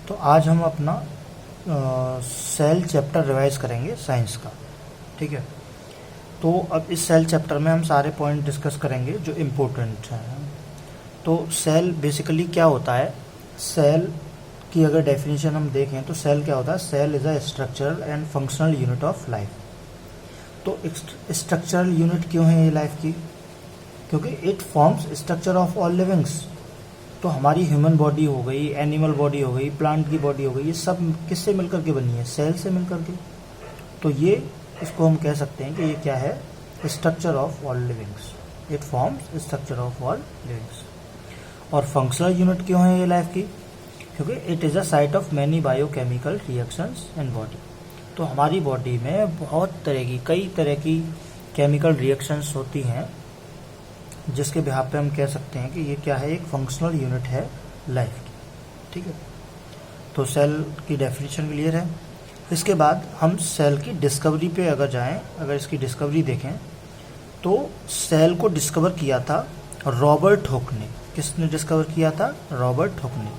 तो आज हम अपना सेल चैप्टर रिवाइज करेंगे साइंस का। ठीक है, तो अब इस सेल चैप्टर में हम सारे पॉइंट डिस्कस करेंगे जो इम्पोर्टेंट हैं। तो सेल बेसिकली क्या होता है, सेल की अगर डेफिनेशन हम देखें तो सेल क्या होता है, cell is a structural and functional unit of life. तो स्ट्रक्चरल यूनिट क्यों है ये लाइफ की, क्योंकि it forms structure of all livings. तो हमारी ह्यूमन बॉडी हो गई, एनिमल बॉडी हो गई, प्लांट की बॉडी हो गई, ये सब किससे मिलकर के बनी है, सेल से मिलकर के। तो ये इसको हम कह सकते हैं कि ये क्या है, structure of all livings. It forms structure of all livings. और फंक्शनल यूनिट क्यों है ये लाइफ की, क्योंकि it is a site of many biochemical reactions in body. तो हमारी बॉडी में बहुत तरह की, कई तरह की केमिकल रिएक्शंस होती हैं, जिसके बिहाफ पे हम कह सकते हैं कि ये क्या है, एक फंक्शनल यूनिट है लाइफ की। ठीक है, तो सेल की डेफिनेशन क्लियर है। इसके बाद हम सेल की डिस्कवरी पे अगर जाएं, अगर इसकी डिस्कवरी देखें तो सेल को डिस्कवर किया था रॉबर्ट हुक ने। किसने डिस्कवर किया था, रॉबर्ट हुक ने।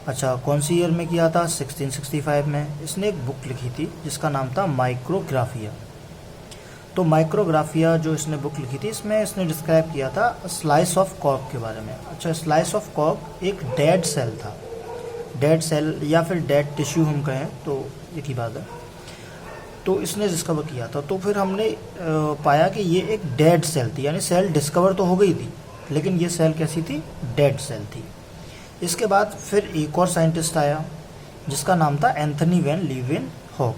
अच्छा, कौन सी ईयर में किया था, 1665 में। इसने एक बुक लिखी थी जिसका नाम था माइक्रोग्राफिया। तो माइक्रोग्राफिया जो इसने बुक लिखी थी, इसमें इसने डिस्क्राइब किया था स्लाइस ऑफ कॉर्क के बारे में। अच्छा, स्लाइस ऑफ कॉर्क एक डेड सेल था, डेड सेल या फिर डेड टिश्यू हम कहें तो एक ही बात है। तो इसने डिस्कवर किया था, तो फिर हमने पाया कि ये एक डेड सेल थी, यानी सेल डिस्कवर तो हो गई थी लेकिन ये सेल कैसी थी, डेड सेल थी। इसके बाद फिर एक और साइंटिस्ट आया जिसका नाम था एंथनी वैन लीeuwenhoek।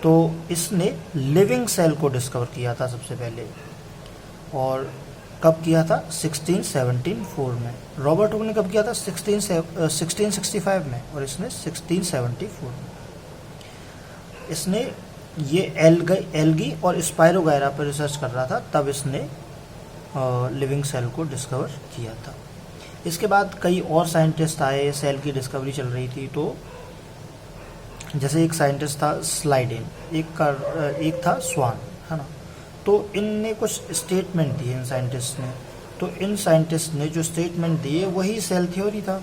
तो इसने लिविंग सेल को डिस्कवर किया था सबसे पहले, और कब किया था, 1674 में। रॉबर्ट हुक ने कब किया था, 1665 में, और इसने 1674 में। इसने ये एल्गी और स्पायरोगायरा पर रिसर्च कर रहा था, तब इसने लिविंग सेल को डिस्कवर किया था। इसके बाद कई और साइंटिस्ट आए, सेल की डिस्कवरी चल रही थी। तो जैसे एक साइंटिस्ट था स्लाइडेन, एक था स्वान, है ना। तो इनने कुछ स्टेटमेंट दिए इन साइंटिस्ट ने। तो इन साइंटिस्ट ने जो स्टेटमेंट दिए वही सेल थ्योरी था।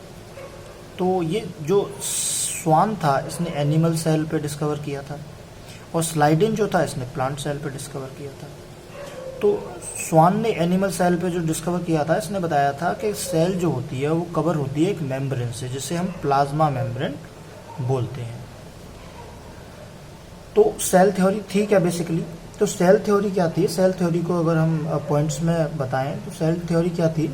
तो ये जो स्वान था इसने एनिमल सेल पे डिस्कवर किया था, और स्लाइडेन जो था इसने प्लांट सेल पे डिस्कवर किया था। तो स्वान ने एनिमल सेल पे जो डिस्कवर किया था, इसने बताया था कि सेल जो होती है वो कवर होती है एक मेम्ब्रेन से, जिसे हम प्लाज्मा मेम्ब्रेन बोलते हैं। तो सेल थ्योरी थी क्या बेसिकली, तो सेल थ्योरी क्या थी, सेल थ्योरी को अगर हम पॉइंट्स में बताएं तो सेल थ्योरी क्या थी।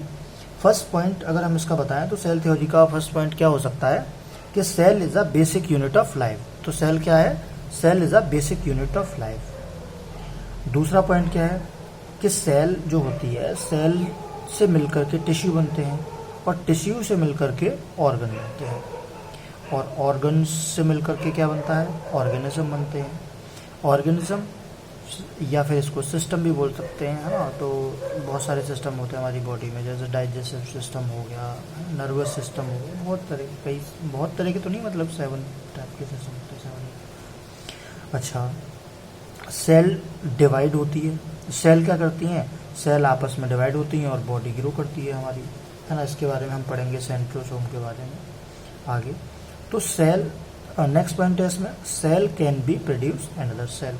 फर्स्ट पॉइंट अगर हम इसका बताएं तो सेल थ्योरी का फर्स्ट पॉइंट क्या हो सकता है कि cell is a basic unit of life. तो सेल क्या है, cell is a basic unit of life. दूसरा पॉइंट क्या है कि सेल जो होती है, सेल से मिलकर के टिश्यू बनते हैं, और टिश्यू से मिलकर के ऑर्गन बनते हैं, और ऑर्गन्स से मिलकर के क्या बनता है, ऑर्गेनिज्म बनते हैं। ऑर्गेनिज्म या फिर इसको सिस्टम भी बोल सकते हैं, है ना। तो बहुत सारे सिस्टम होते हैं हमारी बॉडी में, जैसे डाइजेस्टिव सिस्टम हो गया, नर्वस सिस्टम हो गया, बहुत तरह के तो नहीं, मतलब 7 टाइप के सिस्टम होते हैं, 7। अच्छा, सेल डिवाइड होती है। सेल क्या करती हैं, सेल आपस में डिवाइड होती हैं और बॉडी ग्रो करती है हमारी, है ना। इसके बारे में हम पढ़ेंगे सेंट्रोसोम के बारे में आगे। तो सेल, नेक्स्ट पॉइंट है इसमें, cell can be produce another cell.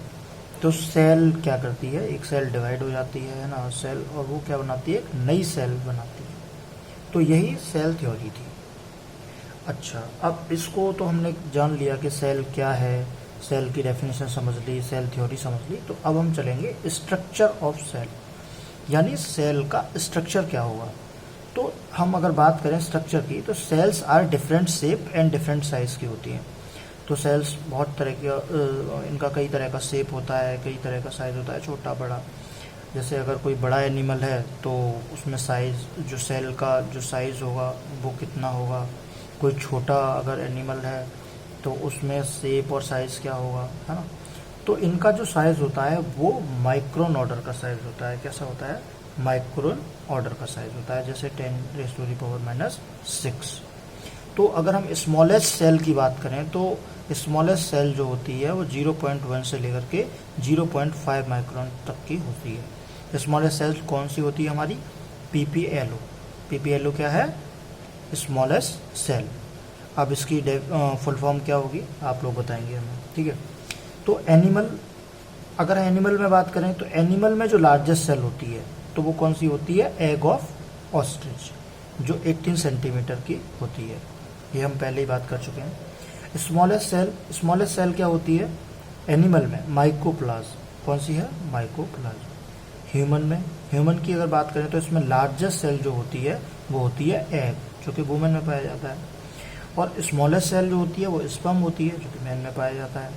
तो सेल क्या करती है, एक सेल डिवाइड हो जाती है ना सेल, और वो क्या बनाती है, एक नई सेल बनाती है। तो यही सेल थ्योरी थी। अच्छा, अब इसको तो हमने जान लिया कि सेल क्या है, सेल की डेफिनेशन समझ ली, सेल थ्योरी समझ ली। तो अब हम चलेंगे स्ट्रक्चर ऑफ सेल, यानी सेल का स्ट्रक्चर क्या होगा। तो हम अगर बात करें स्ट्रक्चर की, तो cells are different shape and different size की होती हैं। तो सेल्स बहुत तरह के, इनका कई तरह का शेप होता है, कई तरह का साइज होता है, छोटा बड़ा। जैसे अगर कोई बड़ा एनिमल है तो उसमें साइज, जो सेल का जो साइज़ होगा वो कितना होगा। कोई छोटा अगर एनिमल है तो उसमें शेप और साइज़ क्या होगा, है ना। तो इनका जो साइज़ होता है वो माइक्रोन ऑर्डर का साइज़ होता है। कैसा होता है, माइक्रोन ऑर्डर का साइज़ होता है, जैसे 10⁻⁻⁶। तो अगर हम स्मॉलेस्ट सेल की बात करें तो स्मॉलेस्ट सेल जो होती है वो 0.1 से लेकर के 0.5 माइक्रोन तक की होती है। स्मॉलेस्ट सेल कौन सी होती है हमारी, PPLO। PPLO क्या है, स्मॉलेस्ट सेल। अब इसकी फुल फॉर्म क्या होगी आप लोग बताएंगे हमें, ठीक है। तो एनिमल, अगर एनिमल में बात करें तो एनिमल में जो लार्जेस्ट सेल होती है तो वो कौन सी होती है, एग ऑफ ऑस्ट्रिच, जो 18 सेंटीमीटर की होती है। ये हम पहले ही बात कर चुके हैं। स्मॉलेस्ट सेल क्या होती है एनिमल में, माइकोप्लाज्म, कौन सी है, माइकोप्लाज्म। ह्यूमन की अगर बात करें तो इसमें लार्जेस्ट सेल जो होती है वो होती है एग, जो कि वुमेन में पाया जाता है। और स्मॉलेस्ट सेल जो होती है वो स्पर्म होती है, जो कि मैन में पाया जाता है।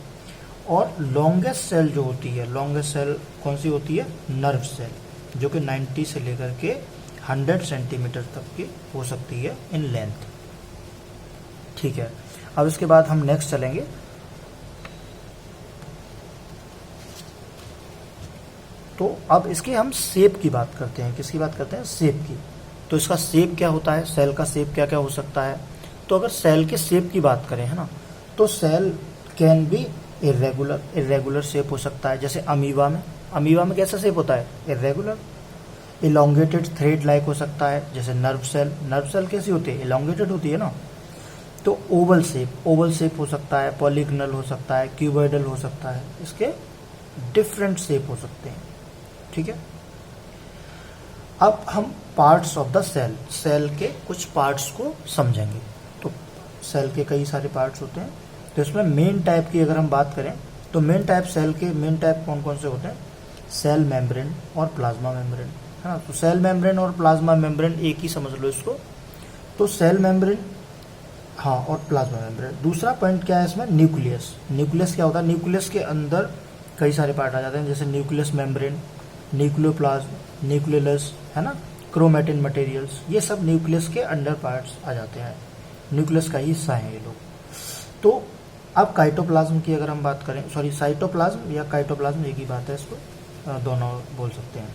और लॉन्गेस्ट सेल जो होती है, लॉन्गेस्ट सेल कौन सी होती है, नर्व सेल, जो कि 90 से लेकर के 100 सेंटीमीटर तक की हो सकती है इन लेंथ, ठीक है। अब इसके बाद हम नेक्स्ट चलेंगे। तो अब इसके हम शेप की बात करते हैं, किसकी बात करते हैं, शेप की। तो इसका शेप क्या होता है, सेल का शेप क्या क्या हो सकता है। तो अगर सेल के शेप की बात करें, है ना, तो cell can be irregular shape हो सकता है, जैसे अमीबा में कैसा शेप होता है, इरेगुलर। इलोंगेटेड थ्रेड लाइक हो सकता है, जैसे नर्व सेल कैसी होती है, इलोंगेटेड होती है ना। तो ओवल शेप हो सकता है, पॉलीगनल हो सकता है, क्यूबॉइडल हो सकता है, इसके डिफरेंट शेप हो सकते हैं, ठीक है। अब हम पार्ट्स ऑफ द सेल के कुछ पार्ट्स को समझेंगे। तो सेल के कई सारे पार्ट्स होते हैं, तो इसमें मेन टाइप की अगर हम बात करें तो मेन टाइप कौन कौन से होते हैं, सेल मेम्ब्रेन और प्लाज्मा मेम्ब्रेन, है ना। तो सेल मेम्ब्रेन और प्लाज्मा मेम्ब्रेन एक ही समझ लो इसको। तो सेल मेम्ब्रेन, हाँ, और प्लाज्मा मेम्ब्रेन। दूसरा पॉइंट क्या है इसमें, न्यूक्लियस क्या होता है, न्यूक्लियस के अंदर कई सारे पार्ट आ जाते हैं, जैसे न्यूक्लियस मेम्ब्रेन, न्यूक्लियोप्लाज्म, न्यूक्लियस, है ना, क्रोमेटिन मटेरियल्स, ये सब न्यूक्लियस के अंडर पार्ट्स आ जाते हैं, न्यूक्लियस का ही हिस्सा है ये लोग। तो अब काइटोप्लाज्म की अगर हम बात करें, सॉरी, साइटोप्लाज्म या काइटोप्लाज्म एक ही बात है, इसको दोनों बोल सकते हैं,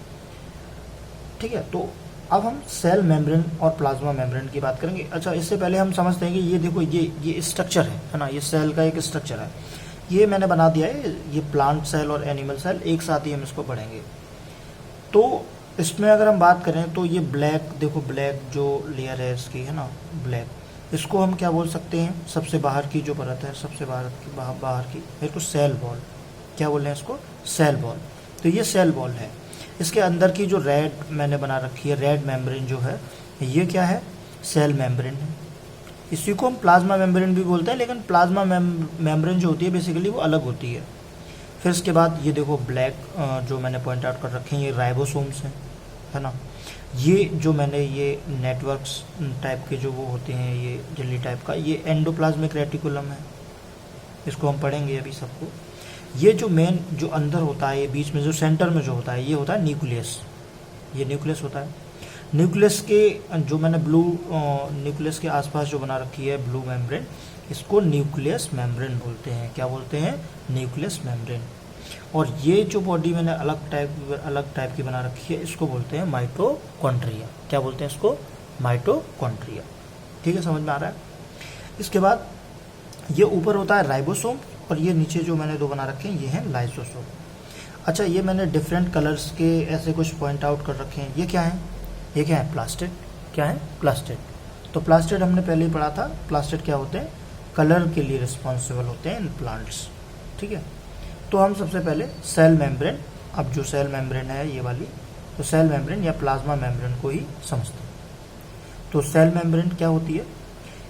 ठीक है। तो अब हम सेल मेम्ब्रेन और प्लाज्मा मेम्ब्रेन की बात करेंगे। अच्छा, इससे पहले हम समझते हैं कि ये देखो, ये स्ट्रक्चर है ना, ये सेल का एक स्ट्रक्चर है, ये मैंने बना दिया है, ये प्लांट सेल और एनिमल सेल एक साथ ही हम इसको पढ़ेंगे। तो इसमें अगर हम बात करें तो ये ब्लैक, देखो ब्लैक जो लेयर है इसकी, है ना, ब्लैक, इसको हम क्या बोल सकते हैं, सबसे बाहर की जो परत है, सबसे बाहर की इसको सेल वॉल, क्या बोल रहे हैं इसको, सेल वॉल। तो ये सेल वॉल है। इसके अंदर की जो रेड मैंने बना रखी है, रेड मेम्ब्रेन जो है, ये क्या है, सेल मेम्ब्रेन है। इसी को हम प्लाज्मा मेम्ब्रेन भी बोलते हैं, लेकिन प्लाज्मा मेम्ब्रेन जो होती है बेसिकली वो अलग होती है। फिर इसके बाद ये देखो ब्लैक जो मैंने पॉइंट आउट कर रखे हैं, ये राइबोसोम्स हैं, है ना। ये जो मैंने ये नेटवर्क्स टाइप के जो वो होते हैं, ये जेली टाइप का, ये एंडोप्लाज्मिक रेटिकुलम है, इसको हम पढ़ेंगे अभी सबको। ये जो मेन जो अंदर होता है, ये बीच में जो सेंटर में जो होता है, ये होता है न्यूक्लियस, ये न्यूक्लियस होता है। न्यूक्लियस के जो मैंने ब्लू न्यूक्लियस के आसपास जो बना रखी है ब्लू मेम्ब्रेन, इसको न्यूक्लियस मेम्ब्रेन बोलते हैं, क्या बोलते हैं, न्यूक्लियस मेम्ब्रेन। और ये जो बॉडी मैंने अलग टाइप की बना रखी है, इसको बोलते हैं माइटोकॉन्ड्रिया, क्या बोलते हैं इसको, माइटोकॉन्ड्रिया, ठीक है, समझ में आ रहा है। इसके बाद ये ऊपर होता है राइबोसोम, और ये नीचे जो मैंने दो बना रखे हैं ये हैं लाइसोसोम। अच्छा, ये मैंने डिफरेंट कलर्स के ऐसे कुछ पॉइंट आउट कर रखे हैं, ये क्या है, ये क्या है, प्लास्टिड, क्या है, प्लास्टिड। तो प्लास्टिड हमने पहले ही पढ़ा था, प्लास्टिड क्या होते हैं, कलर के लिए रिस्पॉन्सिबल होते हैं इन प्लांट्स, ठीक है। तो हम सबसे पहले सेल मेम्ब्रेन, अब जो सेल मेम्ब्रेन है ये वाली, तो सेल मेम्ब्रेन या प्लाज्मा मेम्ब्रेन को ही समझते हैं। तो सेल मेम्ब्रेन क्या होती है,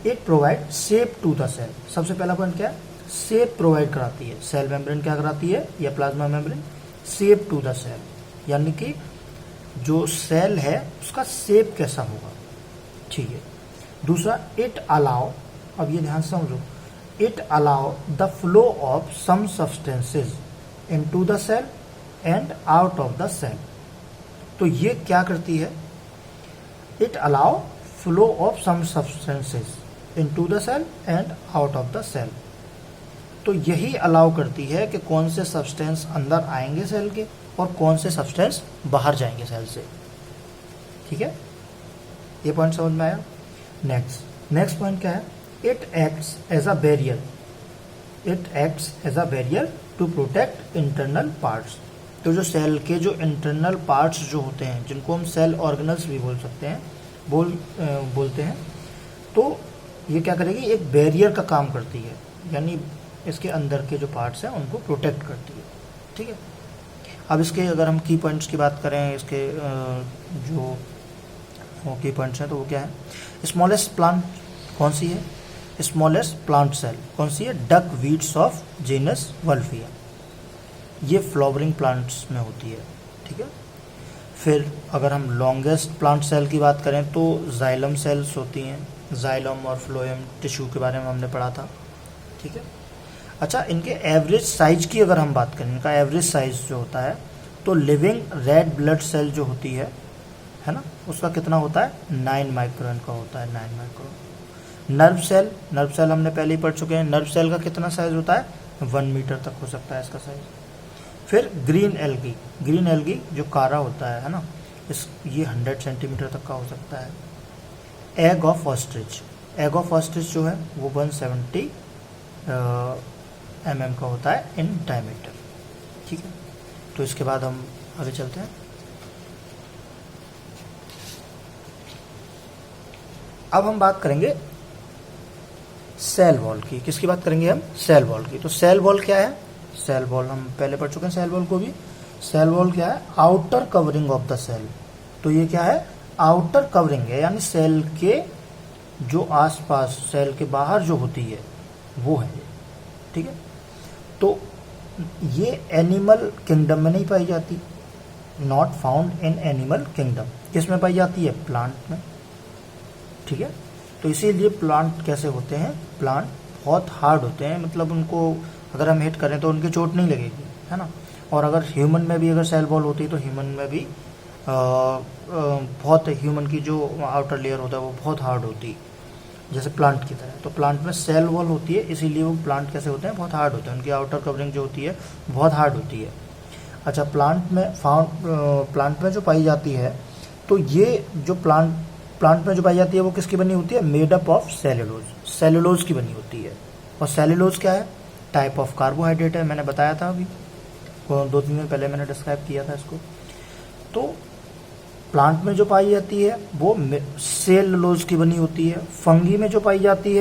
it provide shape to the cell. सबसे पहला पॉइंट क्या है, शेप प्रोवाइड कराती है। सेल मेम्ब्रेन क्या कराती है, या plasma membrane, shape to the cell, यानी कि जो सेल है उसका शेप कैसा होगा, ठीक है। दूसरा, इट अलाउ, अब ये ध्यान से समझो, it allow the flow of some substances into the cell and out of the cell. तो ये क्या करती है, it allow flow of some substances into the cell and out of the cell. तो यही अलाउ करती है कि कौन से सब्सटेंस अंदर आएंगे सेल के और कौन से सब्सटेंस बाहर जाएंगे सेल से, ठीक है। ये पॉइंट समझ में आया। नेक्स्ट पॉइंट क्या है, it acts as a barrier, it acts as a barrier to protect internal parts. तो जो सेल के जो इंटरनल पार्ट्स जो होते हैं, जिनको हम सेल ऑर्गेनल्स भी बोल सकते हैं, बोलते हैं, तो ये क्या करेगी, एक बैरियर का काम करती है, यानी इसके अंदर के जो पार्ट्स हैं उनको प्रोटेक्ट करती है। ठीक है, अब इसके अगर हम की पॉइंट्स की बात करें, इसके जो की पॉइंट्स हैं तो वो क्या है, स्मॉलेस्ट प्लांट कौन सी है, स्मॉलेस्ट प्लांट सेल कौन सी है, डक वीड्स ऑफ जीनस वल्फिया, ये फ्लावरिंग प्लांट्स में होती है। ठीक है, फिर अगर हम लॉन्गेस्ट प्लांट सेल की बात करें तो जाइलम सेल्स होती हैं, जाइलम और फ्लोएम टिश्यू के बारे में हमने पढ़ा था। ठीक है, अच्छा इनके एवरेज साइज की अगर हम बात करें, इनका एवरेज साइज जो होता है तो लिविंग रेड ब्लड सेल जो होती है ना, उसका कितना होता है, 9 माइक्रोन का होता है, 9 माइक्रोन। नर्व सेल हमने पहले ही पढ़ चुके हैं, नर्व सेल का कितना साइज होता है, 1 मीटर तक हो सकता है इसका साइज। फिर ग्रीन एल्गी जो कारा होता है ना, ये 100 सेंटीमीटर तक का हो सकता है। एग ऑफ ऑस्ट्रिच जो है वो 170 mm का होता है इन डायमीटर। ठीक है, तो इसके बाद हम आगे चलते हैं। अब हम बात करेंगे सेल वॉल की। किसकी बात करेंगे हम, सेल वॉल की। तो सेल वॉल क्या है, सेल वॉल हम पहले पढ़ चुके हैं सेल वॉल को भी। सेल वॉल क्या है, outer covering of the cell. तो ये क्या है, आउटर कवरिंग है, यानी सेल के जो आसपास, सेल के बाहर जो होती है वो है। ठीक है, तो ये एनिमल किंगडम में नहीं पाई जाती, not found in animal kingdom. किस में पाई जाती है, प्लांट में। ठीक है, तो इसीलिए प्लांट कैसे होते हैं, प्लांट बहुत हार्ड होते हैं, मतलब उनको अगर हम हिट करें तो उनकी चोट नहीं लगेगी, है ना। और अगर ह्यूमन में भी अगर सेल वॉल होती तो ह्यूमन में भी बहुत, ह्यूमन की जो आउटर लेयर होता है वो बहुत हार्ड होती, जैसे प्लांट की तरह। तो प्लांट में सेल वॉल होती है, इसीलिए वो प्लांट कैसे होते हैं, बहुत हार्ड होते हैं, उनकी आउटर कवरिंग जो होती है बहुत हार्ड होती है। अच्छा, प्लांट में जो पाई जाती है, तो ये जो प्लांट में जो पाई जाती है वो किसकी बनी होती है, मेड अप ऑफ सेलुलोज की बनी होती है। और सेलुलोज क्या है, टाइप ऑफ कार्बोहाइड्रेट है, मैंने बताया था अभी 2-3 दिन पहले मैंने डिस्क्राइब किया था इसको। तो प्लांट में जो पाई जाती है वो सेलुलोज की बनी होती है। फंगी में जो पाई जाती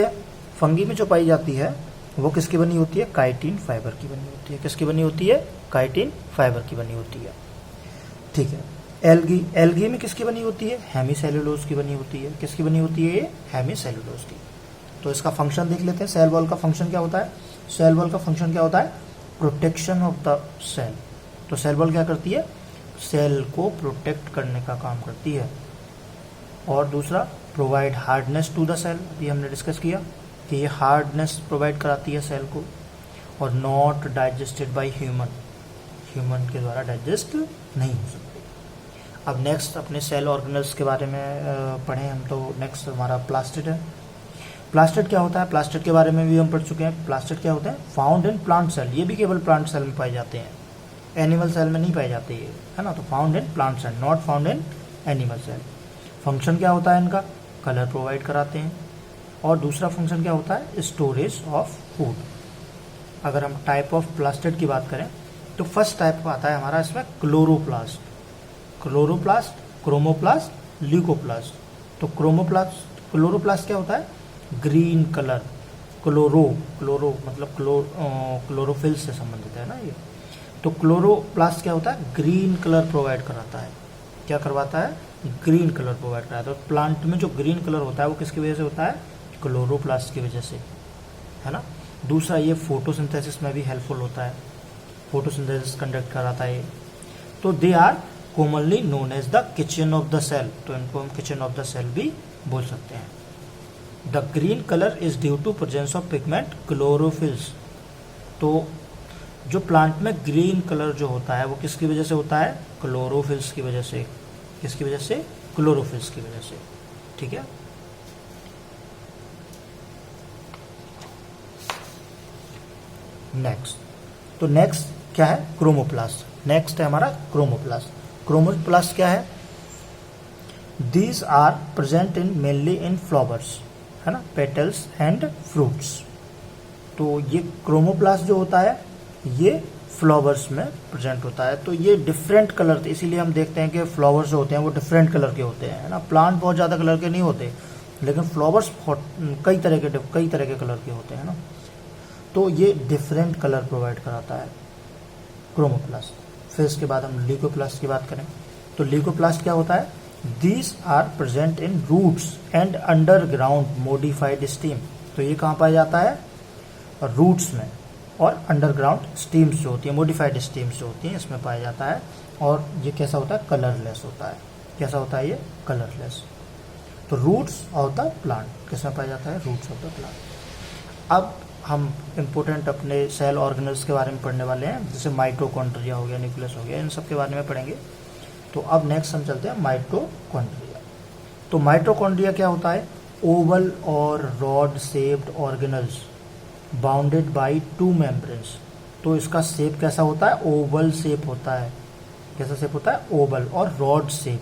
है वो किसकी बनी होती है, काइटिन फाइबर की बनी होती है। किसकी बनी होती है, काइटिन फाइबर की बनी होती है। ठीक है, एल्गी में किसकी बनी होती है, हेमीसेलुलोज की बनी होती है। किसकी बनी होती है, ये हेमीसेलुलोज की। तो इसका फंक्शन देख लेते हैं, सेल वॉल का फंक्शन क्या होता है। सेल वॉल का फंक्शन क्या होता है, प्रोटेक्शन ऑफ द सेल। तो सेल वॉल क्या करती है, सेल को प्रोटेक्ट करने का काम करती है। और दूसरा, provide hardness to the cell. अभी हमने डिस्कस किया कि ये हार्डनेस प्रोवाइड कराती है सेल को। और नॉट डाइजेस्टेड बाय ह्यूमन के द्वारा डाइजेस्ट नहीं हो सकती। अब नेक्स्ट अपने सेल ऑर्गेनल्स के बारे में पढ़ें हम, तो नेक्स्ट हमारा प्लास्टिड है। प्लास्टिड क्या होता है, प्लास्टिड के बारे में भी हम पढ़ चुके हैं। प्लास्टिड क्या होता है, फाउंड इन प्लांट सेल। ये भी केवल प्लांट सेल में पाए जाते हैं, एनिमल सेल में नहीं पाए जाते ये, है ना। तो found in plant cell, not found in animal cell. Function क्या होता है इनका, कलर प्रोवाइड कराते हैं। और दूसरा फंक्शन क्या होता है, स्टोरेज ऑफ फूड। अगर हम टाइप ऑफ प्लास्टिड की बात करें तो फर्स्ट टाइप आता है हमारा इसमें क्लोरोप्लास्ट, क्रोमोप्लास्ट, ल्यूकोप्लास्ट। तो क्लोरोप्लास्ट क्या होता है, ग्रीन कलर। क्लोरो मतलब क्लोरोफिल से संबंधित है ना ये। तो क्लोरोप्लास्ट क्या होता है, ग्रीन कलर प्रोवाइड कराता है। क्या करवाता है, ग्रीन कलर प्रोवाइड कराता है। तो प्लांट में जो ग्रीन कलर होता है वो किसकी वजह से होता है, क्लोरोप्लास्ट की वजह से, है ना। दूसरा, ये फोटोसिंथेसिस में भी हेल्पफुल होता है, फोटोसिंथेसिस कंडक्ट कराता है। तो they are commonly known as the kitchen of the cell. तो इनको हम किचन ऑफ द सेल भी बोल सकते हैं। The green colour is due to presence of pigment chlorophylls. तो जो प्लांट में ग्रीन कलर जो होता है वो किसकी वजह से होता है, क्लोरोफिल्स की वजह से। किसकी वजह से, क्लोरोफिल्स की वजह से। ठीक है, नेक्स्ट, तो नेक्स्ट क्या है, क्रोमोप्लास्ट। नेक्स्ट है हमारा क्रोमोप्लास्ट। क्रोमोप्लास्ट क्या है, these are present in mainly in flowers, है ना, पेटल्स एंड फ्रूट्स। तो ये क्रोमोप्लास्ट जो होता है ये फ्लावर्स में प्रेजेंट होता है। तो ये डिफरेंट कलर, इसीलिए हम देखते हैं कि फ्लावर्स जो होते हैं वो डिफरेंट कलर के होते हैं, है ना। प्लांट बहुत ज़्यादा कलर के नहीं होते, लेकिन फ्लावर्स कई तरह के कलर के होते हैं ना, तो ये डिफरेंट कलर प्रोवाइड कराता है क्रोमोप्लास्ट। फिर इसके बाद हम ल्यूकोप्लास्ट की बात करें तो ल्यूकोप्लास्ट क्या होता है, these are present in roots and underground modified stem. तो ये कहाँ पाया जाता है, रूट्स में, और अंडरग्राउंड स्टीम्स जो होती है, मॉडिफाइड स्टीम्स जो होती हैं, इसमें पाया जाता है। और ये कैसा होता है, कलरलेस होता है। कैसा होता है ये, कलरलेस। तो रूट्स ऑफ द प्लांट किसमें पाया जाता है, रूट्स ऑफ द प्लांट। अब हम इम्पोर्टेंट अपने सेल ऑर्गेनल्स के बारे में पढ़ने वाले हैं, जैसे माइटोकॉन्ड्रिया हो गया, न्यूक्लियस हो गया, इन सब के बारे में पढ़ेंगे। तो अब नेक्स्ट हम चलते हैं माइटोकॉन्ड्रिया। तो माइटोकॉन्ड्रिया क्या होता है, ओवल और rod shaped organelles bounded by two membranes. तो इसका शेप कैसा होता है, ओवल शेप होता है। कैसा शेप होता है, ओवल और रॉड शेप,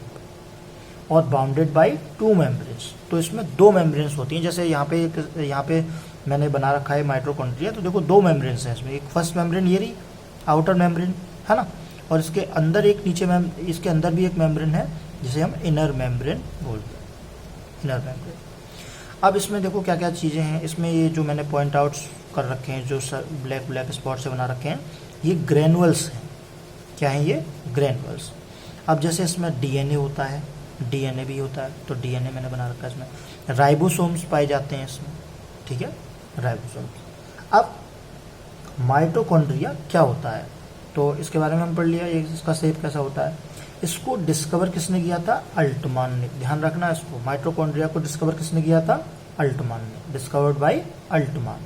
और बाउंडेड बाय टू मेम्ब्रेन्स। तो इसमें दो मेम्ब्रेन्स होती हैं। जैसे यहाँ पे मैंने बना रखा है माइटोकॉन्ड्रिया, तो देखो दो मेम्ब्रेन्स हैं इसमें। एक फर्स्ट मेम्ब्रेन ये रही, आउटर मेम्ब्रेन है ना, और इसके अंदर एक इसके अंदर भी एक मेम्ब्रेन है जिसे हम इनर मेम्ब्रेन बोलते हैं, इनर मेम्ब्रेन। अब इसमें देखो क्या क्या चीज़ें हैं इसमें। ये जो मैंने पॉइंट आउट कर रखे हैं, जो ब्लैक स्पॉट से बना रखे हैं, ये ग्रेनुअल्स हैं। क्या है ये, ग्रेनुअल्स। अब जैसे इसमें डीएनए होता है, डीएनए भी होता है, तो डीएनए मैंने बना रखा है इसमें। राइबोसोम्स पाए जाते हैं इसमें, ठीक है, राइबोसोम्स। अब माइटोकॉन्ड्रिया क्या होता है, तो इसके बारे में हम पढ़ लिया, इसका शेप कैसा होता है। इसको डिस्कवर किसने किया था, अल्टमान ने। ध्यान रखना इसको, माइटोकॉन्ड्रिया को डिस्कवर किसने किया था, अल्टमान ने, डिस्कवर्ड बाय अल्टमान।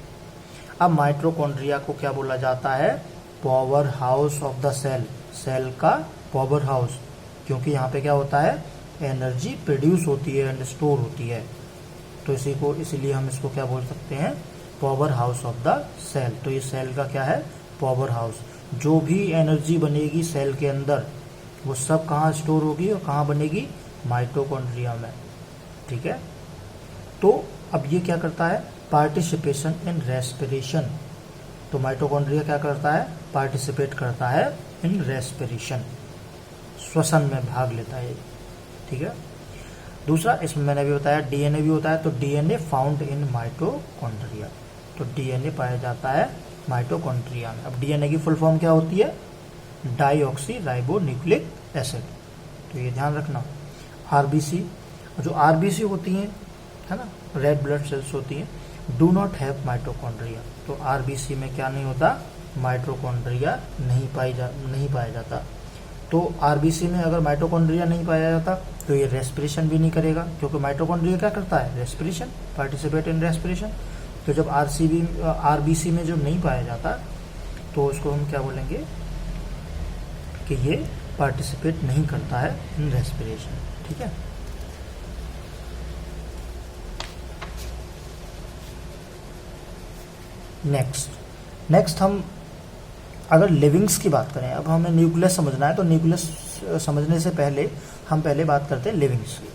अब माइटोकॉन्ड्रिया को क्या बोला जाता है, power house of the cell, cell का पावर हाउस, क्योंकि यहाँ पे क्या होता है, एनर्जी प्रोड्यूस होती है एंड स्टोर होती है। तो इसीलिए हम इसको क्या बोल सकते हैं, power house of the cell. तो ये सेल का क्या है, पावर हाउस। जो भी एनर्जी बनेगी सेल के अंदर, वो सब कहाँ स्टोर होगी और कहाँ बनेगी, माइटोकॉन्ड्रिया में, ठीक है। तो अब ये क्या करता है, पार्टिसिपेशन इन रेस्पिरेशन। तो माइटोकॉन्ड्रिया क्या करता है, पार्टिसिपेट करता है इन रेस्पिरेशन, श्वसन में भाग लेता है, ठीक है। दूसरा, इसमें मैंने भी बताया डीएनए भी होता है। तो डीएनए फाउंड इन माइटोकॉन्ड्रिया, तो डीएनए पाया जाता है माइटोकॉन्ड्रिया में। अब डीएनए की फुल फॉर्म क्या होती है, डाईऑक्सी राइबो न्यूक्लिक एसिड। तो ये ध्यान रखना। आरबीसी, जो आरबीसी होती हैं, है ना, रेड ब्लड सेल्स होती हैं, डू नॉट हैव माइटोकॉन्ड्रिया। तो आरबीसी में क्या नहीं होता, माइटोकॉन्ड्रिया नहीं पाया जाता। तो आरबीसी में अगर माइटोकॉन्ड्रिया नहीं पाया जाता तो ये रेस्पिरेशन भी नहीं करेगा, क्योंकि माइटोकॉन्ड्रिया क्या करता है, रेस्पिरेशन, पार्टिसिपेट इन रेस्पिरेशन। तो जब आरबीसी में जब नहीं पाया जाता तो उसको हम क्या बोलेंगे कि ये पार्टिसिपेट नहीं करता है इन रेस्पिरेशन, ठीक है। नेक्स्ट हम अगर लिविंग्स की बात करें, अब हमें न्यूक्लियस समझना है, तो न्यूक्लियस समझने से पहले हम बात करते हैं लिविंग्स की।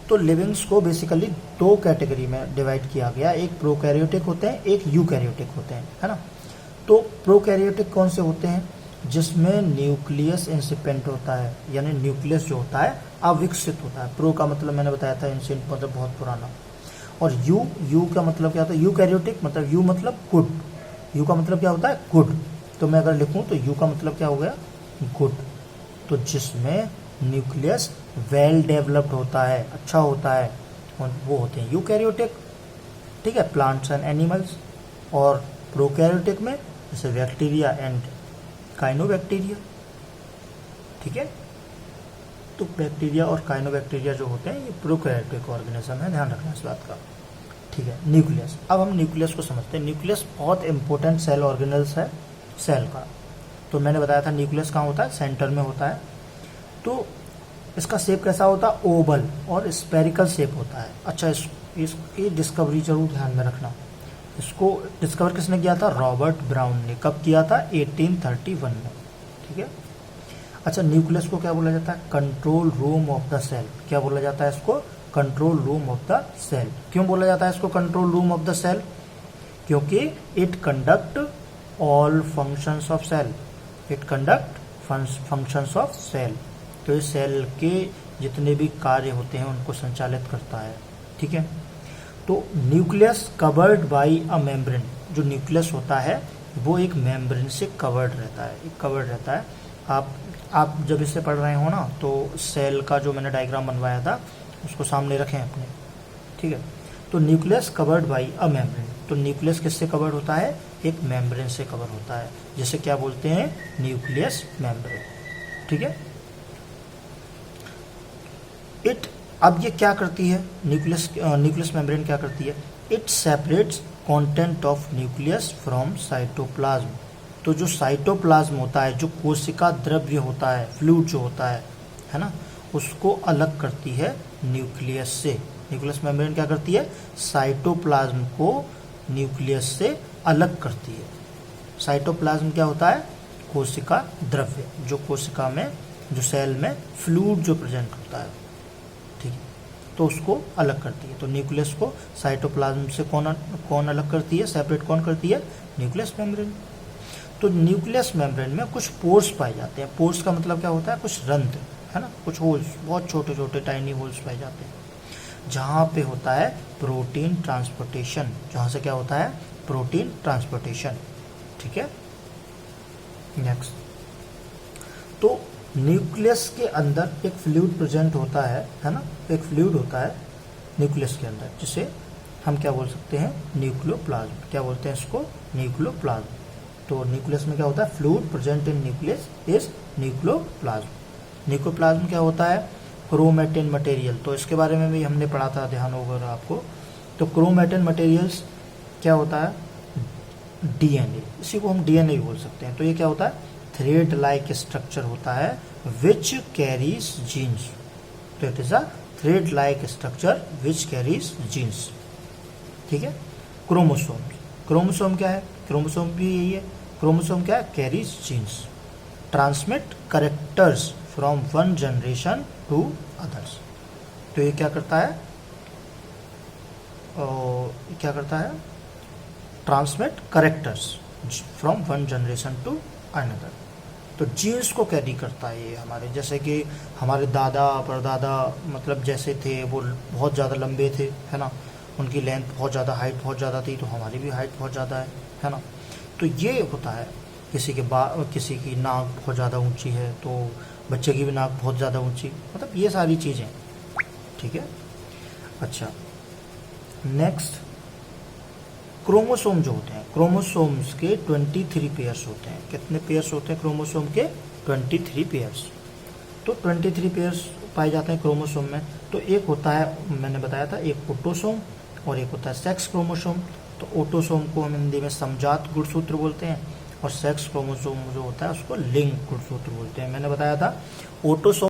तो लिविंग्स को बेसिकली दो कैटेगरी में डिवाइड किया गया, एक प्रोकैरियोटिक होते हैं, एक यूकैरियोटिक होते हैं, है ना। तो प्रोकैरियोटिक कौन से होते हैं, जिसमें न्यूक्लियस इंसिपेंट होता है, यानी न्यूक्लियस जो होता है अविकसित होता है। प्रो का मतलब मैंने बताया था, इंसेंट मतलब बहुत पुराना। और यू का मतलब क्या होता है, यूकैरियोटिक मतलब यू मतलब गुड, यू का मतलब क्या होता है, गुड। तो मैं अगर लिखूं तो यू का मतलब क्या हो गया, गुड। तो जिसमें न्यूक्लियस वेल डेवलप्ड होता है, अच्छा होता है, वो होते हैं यूकैरियोटिक, ठीक है, प्लांट्स एंड एनिमल्स। और प्रोकैरियोटिक में जैसे बैक्टीरिया एंड काइनोबैक्टीरिया, ठीक है। तो बैक्टीरिया और काइनोबैक्टीरिया जो होते हैं ये प्रोकैरियोटिक ऑर्गेनिज्म है, ध्यान रखना इस बात का, ठीक है। न्यूक्लियस, अब हम न्यूक्लियस को समझते हैं। न्यूक्लियस बहुत इंपॉर्टेंट सेल ऑर्गेनल्स है सेल का। तो मैंने बताया था न्यूक्लियस कहाँ होता है, सेंटर में होता है। तो इसका शेप कैसा होता है, ओवल और स्पेरिकल शेप होता है। अच्छा, इसकी डिस्कवरी जरूर ध्यान में रखना। इसको डिस्कवर किसने किया था, रॉबर्ट ब्राउन ने। कब किया था, 1831 में, ठीक है। अच्छा, न्यूक्लियस को क्या बोला जाता है, control room of the cell. क्या बोला जाता है इसको, control room of the cell. क्यों बोला जाता है इसको control room of the cell, क्योंकि it conduct all functions of cell, it conduct functions of cell. तो इस सेल के जितने भी कार्य होते हैं उनको संचालित करता है, ठीक है। तो nucleus covered by a membrane, जो न्यूक्लियस होता है वो एक मेम्ब्रेन से कवर्ड रहता है, एक कवर्ड रहता है। आप जब इसे पढ़ रहे हो ना तो सेल का जो मैंने डायग्राम बनवाया था उसको सामने रखें अपने, ठीक है। तो nucleus covered by a membrane, तो न्यूक्लियस किससे कवर्ड होता है, एक मेम्ब्रेन से कवर होता है, जिसे क्या बोलते हैं, न्यूक्लियस मेम्ब्रेन, ठीक है। अब ये क्या करती है, न्यूक्लियस मेम्ब्रेन क्या करती है, it separates content of nucleus from cytoplasm. तो जो साइटोप्लाज्म होता है, जो कोशिका द्रव्य होता है, फ्लूइड जो होता है ना, उसको अलग करती है न्यूक्लियस से। न्यूक्लियस मेम्ब्रेन क्या करती है, साइटोप्लाज्म को न्यूक्लियस से अलग करती है। साइटोप्लाज्म क्या होता है, कोशिका द्रव्य, जो कोशिका में, जो सेल में फ्लूइड जो प्रेजेंट होता है, ठीक है, तो उसको अलग करती है। तो न्यूक्लियस को साइटोप्लाज्म से कौन अलग करती है, सेपरेट कौन करती है, न्यूक्लियस मेम्ब्रेन। तो न्यूक्लियस मेम्ब्रेन में कुछ पोर्स पाए जाते हैं। पोर्स का मतलब क्या होता है, कुछ रंध्र, है ना, कुछ होल्स, बहुत छोटे छोटे टाइनी होल्स पाए जाते हैं, जहाँ पे होता है प्रोटीन ट्रांसपोर्टेशन, जहाँ से क्या होता है, प्रोटीन ट्रांसपोर्टेशन, ठीक है। नेक्स्ट, तो न्यूक्लियस के अंदर एक फ्लूइड प्रेजेंट होता है ना, एक फ्लूइड होता है न्यूक्लियस के अंदर, जिसे हम क्या बोल सकते हैं, न्यूक्लियोप्लाज्म। क्या बोलते हैं इसको, न्यूक्लियोप्लाज्म। तो न्यूक्लियस में क्या होता है, fluid present in nucleus is nucleoplasm. Nucleoplasm क्या होता है, क्रोमैटिन मटेरियल, तो इसके बारे में भी हमने पढ़ा था, ध्यान होगा आपको। तो क्रोमैटिन मटेरियल्स क्या होता है, डीएनए, इसी को हम डीएनए भी बोल सकते हैं। तो ये क्या होता है, थ्रेड लाइक स्ट्रक्चर होता है विच कैरीज जीन्स। तो it is a thread like structure which carries genes, ठीक है। क्रोमोसोम, क्रोमोसोम क्या है, क्रोमोसोम भी यही है। क्रोमोसोम क्या है, carries genes, transmit characters from one generation to others. तो ये क्या करता है, क्या करता है, transmit characters from one generation to another. तो जीन्स को कैरी करता है ये हमारे, जैसे कि हमारे दादा परदादा मतलब जैसे थे, वो बहुत ज़्यादा लंबे थे, है ना, उनकी लेंथ बहुत ज़्यादा, हाइट बहुत ज़्यादा थी, तो हमारी भी हाइट बहुत ज़्यादा है ना। तो ये होता है, किसी की नाक बहुत ज़्यादा ऊंची है तो बच्चे की भी नाक बहुत ज़्यादा ऊंची, मतलब ये सारी चीज़ें, ठीक है। अच्छा, नेक्स्ट, क्रोमोसोम जो होते हैं, क्रोमोसोम्स के 23 पेयर्स होते हैं। कितने पेयर्स होते हैं क्रोमोसोम के, 23 पेयर्स। तो 23 पेयर्स पाए जाते हैं क्रोमोसोम में। तो एक होता है, मैंने बताया था, एक ऑटोसोम और एक होता है सेक्स क्रोमोसोम। तो ऑटोसोम को हम हिंदी में समजात गुणसूत्र बोलते हैं, और सेक्स क्रोमोसोम जो होता है उसको लिंग गुणसूत्र बोलते हैं। मैंने बताया था ऑटोसोम